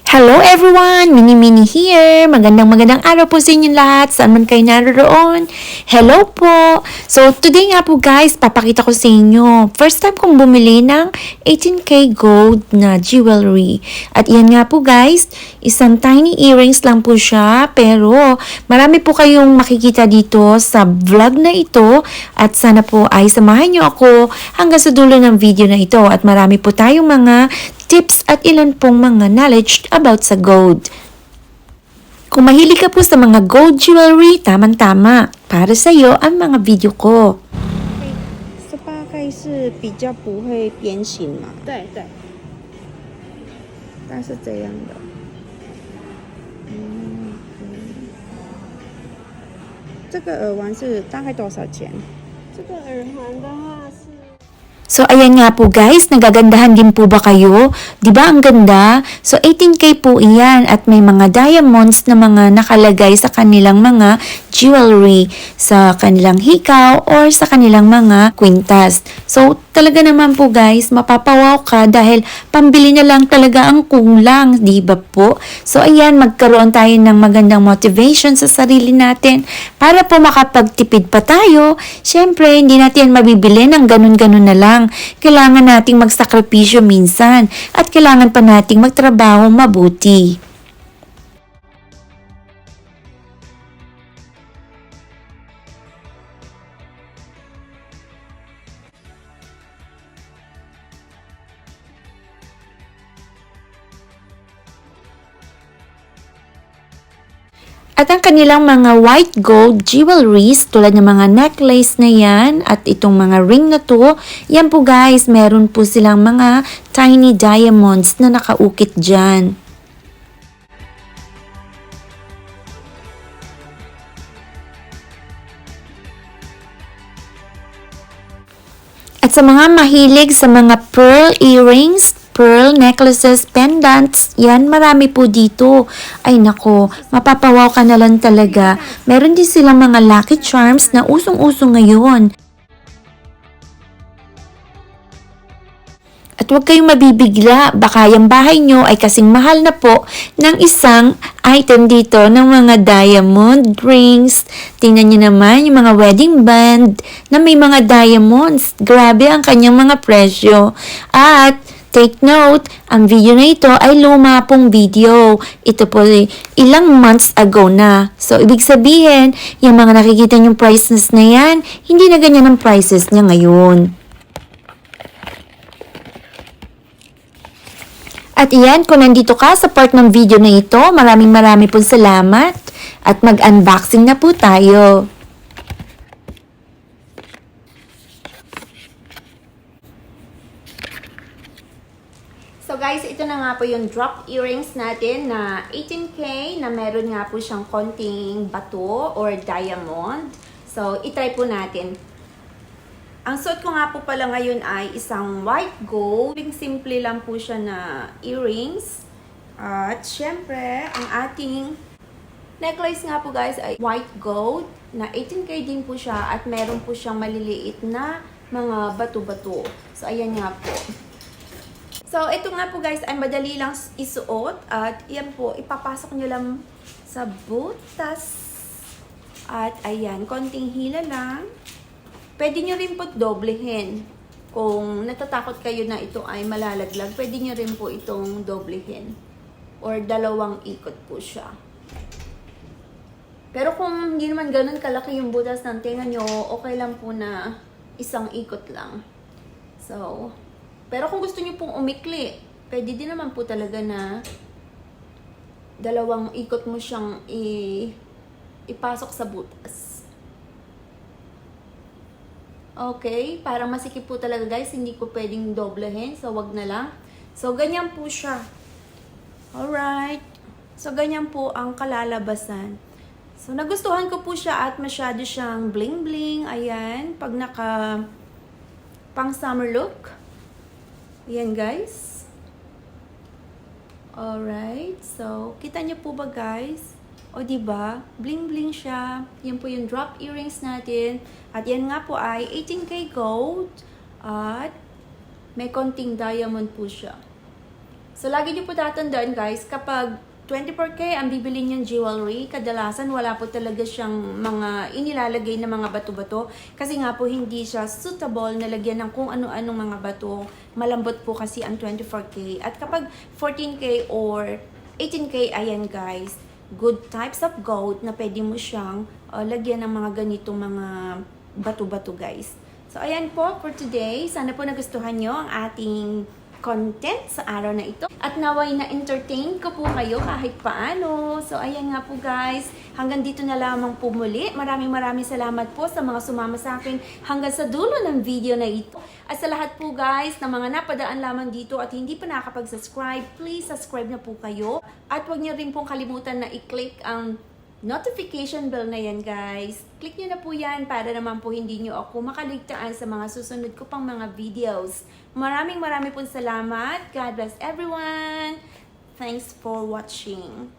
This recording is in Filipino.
Hello everyone! Mini here! Magandang araw po sa inyong lahat. Saan man kayo naroon? Hello po! So today nga po guys, papakita ko sa inyo. First time kong bumili ng 18K gold na jewelry. At yan nga po guys, isang tiny earrings lang po siya. Pero marami po kayong makikita dito sa vlog na ito. At sana po ay samahan nyo ako hanggang sa dulo ng video na ito. At marami po tayong mga tips at ilan pong mga knowledge about sa gold. Kung mahilig ka po sa mga gold jewelry, tamang-tama. Para sa iyo ang mga video ko. 这大概是比较不会变形嘛？对对，大概是这样的。这个耳环是大概多少钱？这个耳环的话是。 So, ayan nga po guys, nagagandahan din po ba kayo? 'Di ba ang ganda? So, 18K po iyan at may mga diamonds na mga nakalagay sa kanilang mga jewelry, sa kanilang hikaw or sa kanilang mga kwintas. So, talaga naman po guys, mapapawaw ka dahil pambili na lang talaga ang kulang, 'di ba po? So, ayan, magkaroon tayo ng magandang motivation sa sarili natin para po makapagtipid pa tayo. Siyempre, hindi natin mabibili ng ganun-ganun na lang. Kailangan nating magsakripisyo minsan at kailangan pa nating magtrabaho mabuti. At ang kanilang mga white gold jewelries tulad ng mga necklace na yan at itong mga ring na to, yan po guys, meron po silang mga tiny diamonds na nakaukit dyan. At sa mga mahilig sa mga pearl earrings, pearl necklaces, pendants, yan marami po dito. Ay nako, mapapawaw ka na lang talaga. Meron din silang mga lucky charms na usong-uso ngayon. At huwag kayong mabibigla, baka yung bahay nyo ay kasing mahal na po ng isang item dito ng mga diamond rings. Tingnan nyo naman yung mga wedding band na may mga diamonds. Grabe ang kanyang mga presyo. At take note, ang video na ito ay luma pong video. Ito po ilang months ago na. So, ibig sabihin, yung mga nakikita nyong prices na yan, hindi na ganyan ang prices niya ngayon. At iyan, kung nandito ka sa part ng video na ito, maraming pong salamat. At mag-unboxing na po tayo. So guys, ito na nga po yung drop earrings natin na 18K na meron nga po siyang konting bato or diamond. So, itry po natin. Ang suot ko nga po pala ngayon ay isang white gold. Simple lang po siya na earrings. At syempre, ang ating necklace nga po guys ay white gold na 18K din po siya at meron po siyang maliliit na mga bato-bato. So, ayan nga po. So, ito nga po guys ay madali lang isuot at yan po, ipapasok nyo lang sa butas. At ayan, konting hila lang. Pwede nyo rin po doblehin. Kung natatakot kayo na ito ay malalaglag, pwede nyo rin po itong doblehin. Or dalawang ikot po siya. Pero kung hindi naman ganun kalaki yung butas ng tenga nyo, okay lang po na isang ikot lang. So, pero kung gusto nyo pong umikli, pwede din naman po talaga na dalawang ikot mo siyang ipasok sa butas. Okay, para masikip po talaga guys, hindi ko pwedeng doblehin, so wag na lang. So, ganyan po siya. Alright. So, ganyan po ang kalalabasan. So, nagustuhan ko po siya at masyado siyang bling-bling. Ayan, pag naka pang summer look. Ayan guys. Alright, so, kita niyo po ba guys? O diba, bling-bling siya. Yan po yung drop earrings natin. At yan nga po ay 18K gold. At may konting diamond po siya. So, lagi niyo po tatandaan guys, kapag 24K ang bibili niyang jewelry, kadalasan wala po talaga siyang mga inilalagay na mga bato-bato kasi nga po hindi siya suitable na lagyan ng kung ano-anong mga bato. Malambot po kasi ang 24K. At kapag 14K or 18K, ayan guys, good types of gold na pwede mo siyang lagyan ng mga ganitong mga bato-bato guys. So, ayan po for today. Sana po nagustuhan nyo ang ating content sa araw na ito. At naway na-entertain ko po kayo kahit paano. So, ayan nga po guys. Hanggang dito na lamang po muli. Maraming salamat po sa mga sumama sa akin hanggang sa dulo ng video na ito. At sa lahat po guys na mga napadaan lamang dito at hindi pa nakakapag-subscribe, please subscribe na po kayo. At huwag niyo rin pong kalimutan na i-click ang notification bell na yan guys. Click nyo na po yan para naman po hindi nyo ako makaligtaan sa mga susunod ko pang mga videos. Maraming pong salamat. God bless everyone. Thanks for watching.